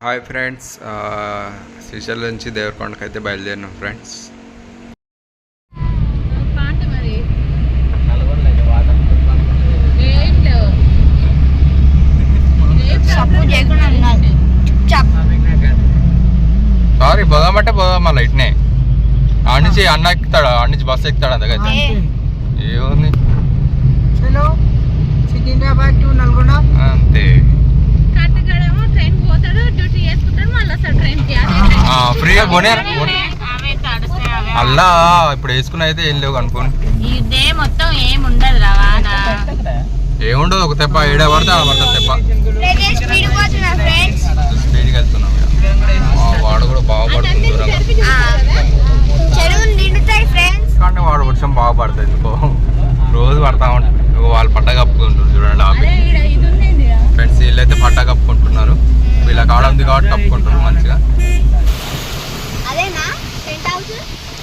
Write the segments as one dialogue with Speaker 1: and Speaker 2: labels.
Speaker 1: Hi friends, Srisailam నుంచి దేవరకొండకి అయితే బయలుదేరినాం friends. Sorry, పోదామంటే పోదాం మళ్ళీ ఇట్నే. ఆడ నుంచి అన్న ఎక్కుతాడు, ఆడ నుంచి బస్సు ఎక్కుతాడు. అంతకైతే ఏముంది, అంతే. ఫ్రీగా పోనీ అల్లా ఇప్పుడు వేసుకుని అయితే ఏం లేవు అనుకోండి. ఏముండదు, ఒక తెప్ప ఏడ పడితే ఆడ పడుతుంది తెప్ప. స్పీడ్కి వెళ్తున్నాం. వాడు కూడా బాగా పడుతుంది దూరంగా, కానీ వాడు వర్షం బాగా పడుతుంది. రోజు పడతా ఉంటుంది. వాళ్ళు పట్ట కప్పుకుంటారు చూడండి. ఆపి ఫ్రెండ్స్, వీళ్ళైతే పట్ట కప్పుకుంటున్నారు. వీళ్ళకి ఆడ ఉంది కాబట్టి కప్పుకుంటారు మంచిగా.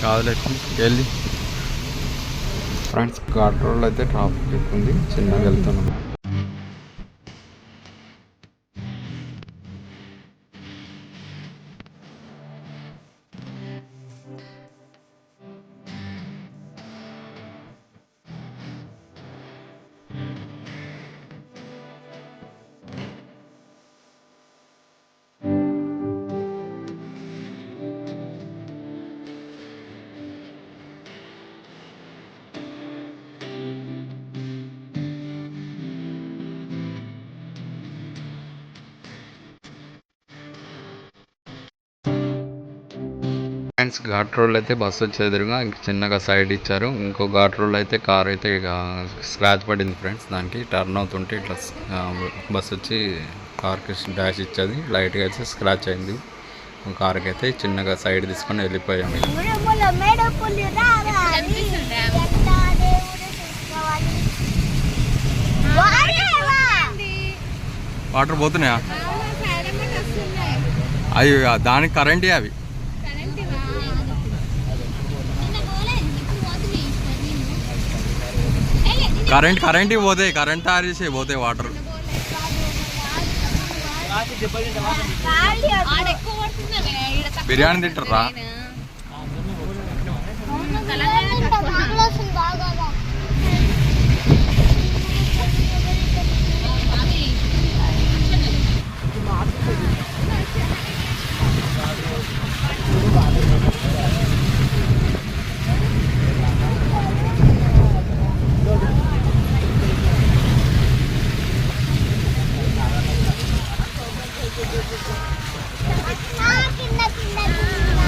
Speaker 1: కాదులే వెళ్ళి ఫ్రెండ్స్, ఘాట్ రోడ్లో అయితే ట్రాఫిక్ ఎక్కువ ఉంది. చిన్నగా వెళ్తున్నాం. ఫ్రెండ్స్, ఘాట్ రోడ్లో అయితే బస్సు వచ్చే ఎదురుగా చిన్నగా సైడ్ ఇచ్చారు. ఇంకో ఘాట్ రోడ్లో అయితే కార్ అయితే స్క్రాచ్ పడింది ఫ్రెండ్స్. దానికి టర్న్ అవుతుంటే ఇట్లా బస్సు వచ్చి కార్కి డాష్ ఇచ్చేది. లైట్గా అయితే స్క్రాచ్ అయింది. కార్కి అయితే చిన్నగా సైడ్ తీసుకొని వెళ్ళిపోయాము. వాటర్ పోతున్నాయా? అవి దానికి కరెంటే అవి. కరెంట్ పోతాయి, కరెంట్ తయారు చేసి పోతాయి వాటర్. బిర్యానీ తింటారా?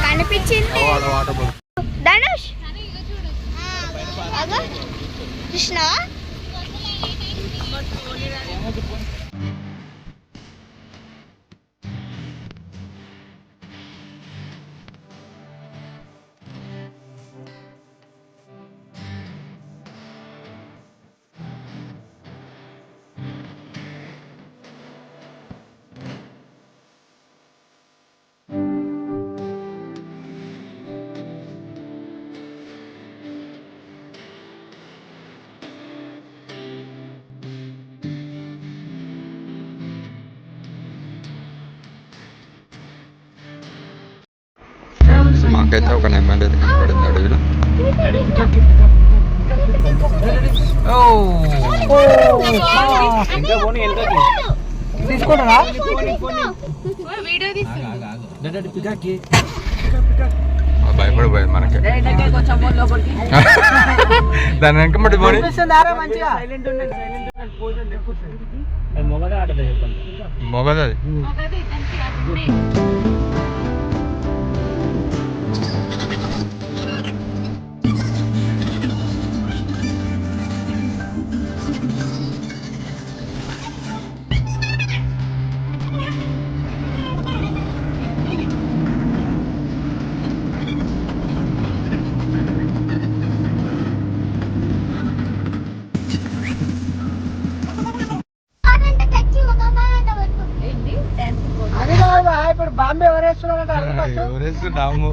Speaker 2: కనిపించింది ధనుష్ కృష్ణ.
Speaker 1: మాకైతే ఒక నెమ్మది అయితే కనపడింది అడవిలో. భయపడిపోయింది మనకి. దాని వెనక మట్టి పోనీ మొగది.
Speaker 3: ఇప్పుడు బాంబే ఎవరేస్తున్నారంటే
Speaker 1: ఎవరేస్తున్నాము.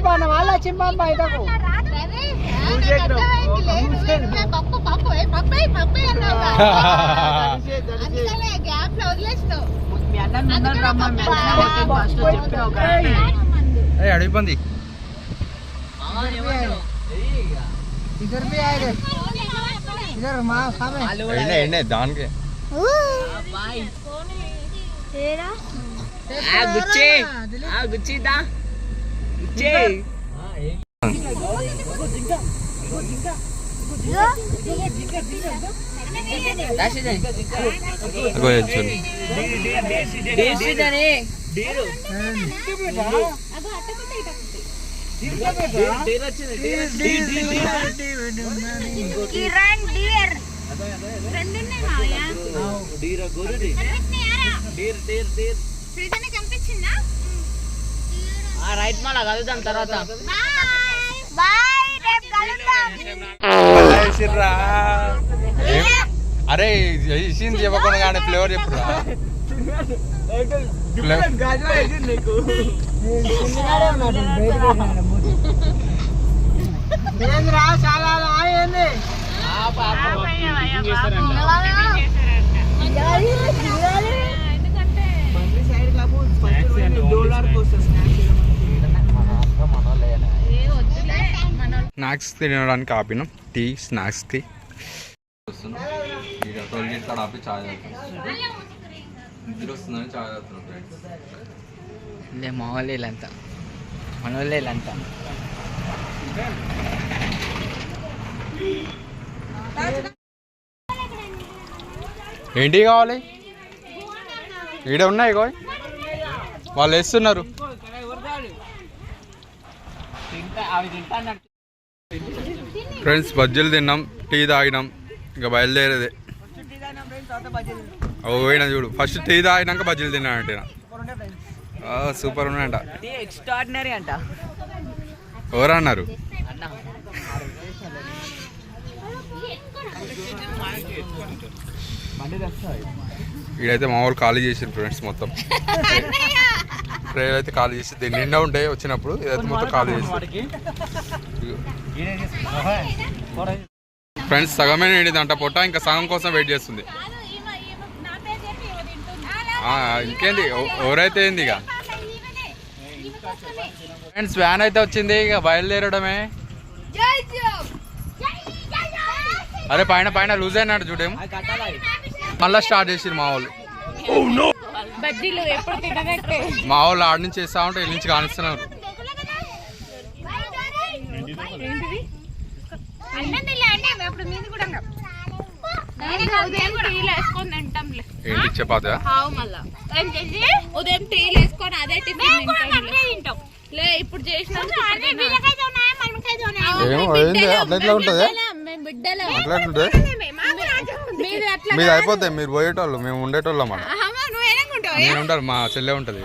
Speaker 3: పన్న వాళ్ళ చింపమ్మ ఇతకు
Speaker 1: అడిగిపోంది
Speaker 3: इधर भी आए रे इधर माँ सामने
Speaker 1: ఎండే దానికి
Speaker 2: तेरा
Speaker 3: गुच्ची दा गुच्ची
Speaker 2: किरण डियर फ्रेंड ने माया
Speaker 3: डीर गोरुडी डीर डीर डीर
Speaker 2: సృజన కనిపించిందా
Speaker 3: ఆ రైట్ మాల కలుద్దాం తర్వాత
Speaker 2: బాయ్ రేపు కలుద్దాం
Speaker 1: అరే ఇసింది చెప్పకుండా కానీ ఫ్లేవర్ చెప్పురా
Speaker 3: ఏంద్రా చాలా ఏంది
Speaker 1: స్నాక్స్ తినడానికి ఆపినాం టీ స్నాక్స్కి టోల్గేట్ కాడ ఆపి చాయ్ నిద్ర వస్తుందని చాయ్ తాగుతున్నాం ఫ్రెండ్స్
Speaker 3: మా వాళ్ళే ఇలాంతా మన వాళ్ళే ఇలాంతా
Speaker 1: ఏంటి కావాలి ఈడ ఉన్నాయి కోయ్ వాళ్ళు వేస్తున్నారు ఫ్రెండ్స్ బజ్జీలు తిన్నాం టీ తాగినాం ఇంకా బయలుదేరేదే పోయినా చూడు ఫస్ట్ టీ తాగినాక బజ్జీలు తిన్నానంటే సూపర్ ఉన్నాయంట
Speaker 3: ఎక్స్ట్రాడినరీ అంట
Speaker 1: ఎవరు అన్నారు ఇడైతే మా వాళ్ళు ఖాళీ చేసారు ఫ్రెండ్స్ మొత్తం ట్రైన్ అయితే ఖాళీ చేసి దీన్ని నిండా ఉంటాయి వచ్చినప్పుడు ఇదైతే మొత్తం ఖాళీ చేసి ఫ్రెండ్స్ సగమే నిండిందంట పొట్ట ఇంకా సగం కోసం వెయిట్ చేస్తుంది ఇంకేంది ఎవరైతే ఏంది ఇక ఫ్రెండ్స్ వ్యాన్ అయితే వచ్చింది ఇక బయలుదేరడమే అరే పైన పైన లూజ్ అయినాడు చూడేమో మళ్ళీ స్టార్ట్ చేసిరు మా వాళ్ళు మా వాళ్ళు ఆడ నుంచి చేస్తా ఉంటే ఇల్లు నుంచి కానిస్తున్నారు ఏంటి చపాతా
Speaker 4: ఉదయం టీలు వేసుకొని అదే టిఫిన్ తింటాం లే ఇప్పుడు చేసిన
Speaker 1: ఏమో ఏంది అట్లా ఎట్లా ఉంటుంది అట్లా ఉంటుంది మీరు అయిపోతాయి మీరు పోయేటోళ్ళు మేము ఉండేటోళ్ళం అన్న నేను ఉంటాను మా చెల్లె ఉంటుంది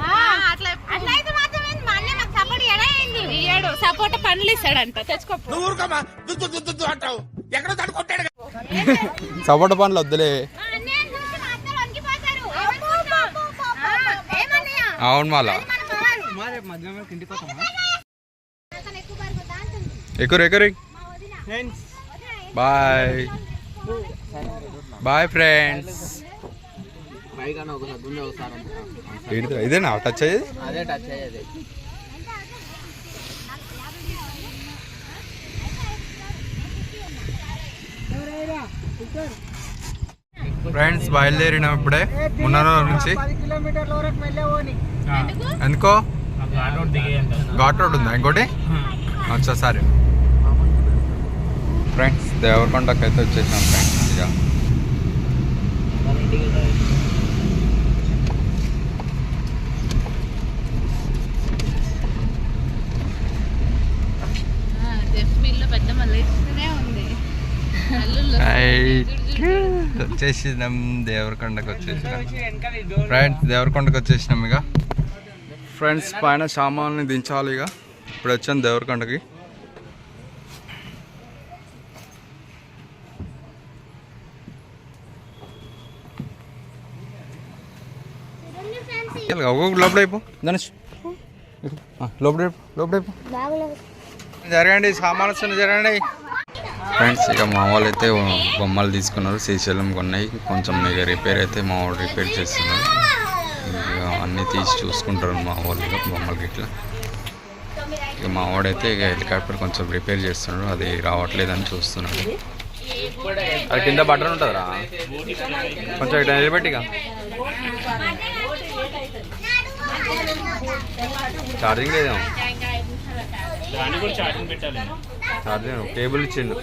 Speaker 4: సపోర్ట్ పండ్లు ఇస్తాడంట తెచ్చుకో
Speaker 1: సపోటా పండ్లు వద్దులే అవును మళ్ళా ఎక్కురు బాయ్ బాయ్ ఫ్రెండ్స్ ఇదేనా టచ్ అయ్యేది
Speaker 3: అదే టచ్ అయ్యేది
Speaker 1: ఫ్రెండ్స్ బయలుదేరినాం ఇప్పుడే మున్నారం నుంచి
Speaker 3: 10 కిలోమీటర్ల వరకు వెళ్ళేవోని
Speaker 1: ఎందుకో ఘాట్ రోడ్ ఉందా ఇంకోటి అచ్చా సరే ఫ్రెండ్స్ దేవరకొండకి అయితే వచ్చేసాం ఫ్రెండ్స్ ఇక వచ్చేసినాం దేవరకొండకి వచ్చేసినాం ఫ్రెండ్స్ దేవరకొండకి వచ్చేసినాం ఇక ఫ్రెండ్స్ పైన సామాన్ని దించాలి ఇక ఇప్పుడు వచ్చాను దేవరకొండకి ఒక్కొక్క లోపల అయిపో ధనుష్ లోపల లోపల జరగండి సామాన్లు వస్తున్నాయి జరగండి ఫ్రెండ్స్. ఇక మా వాళ్ళు అయితే బొమ్మలు తీసుకున్నారు, శ్రీశైలం కొన్నాయి. కొంచెం ఇక రిపేర్ అయితే మా వాళ్ళు రిపేర్ చేస్తున్నారు. ఇక అన్నీ తీసి చూసుకుంటారు మా వాళ్ళు ఇక బొమ్మలకి ఇట్లా. ఇక మా వాడైతే ఇక హెలికాప్టర్ కొంచెం రిపేర్ చేస్తున్నాడు, అది రావట్లేదని చూస్తున్నాడు. అది కింద బటన్ ఉంటుందిరా, కొంచెం ఇట్లా నిలబెట్టి ఇక ఛార్జింగ్ లేదేమో, ఛార్జింగ్ కేబుల్ ఇచ్చిండు.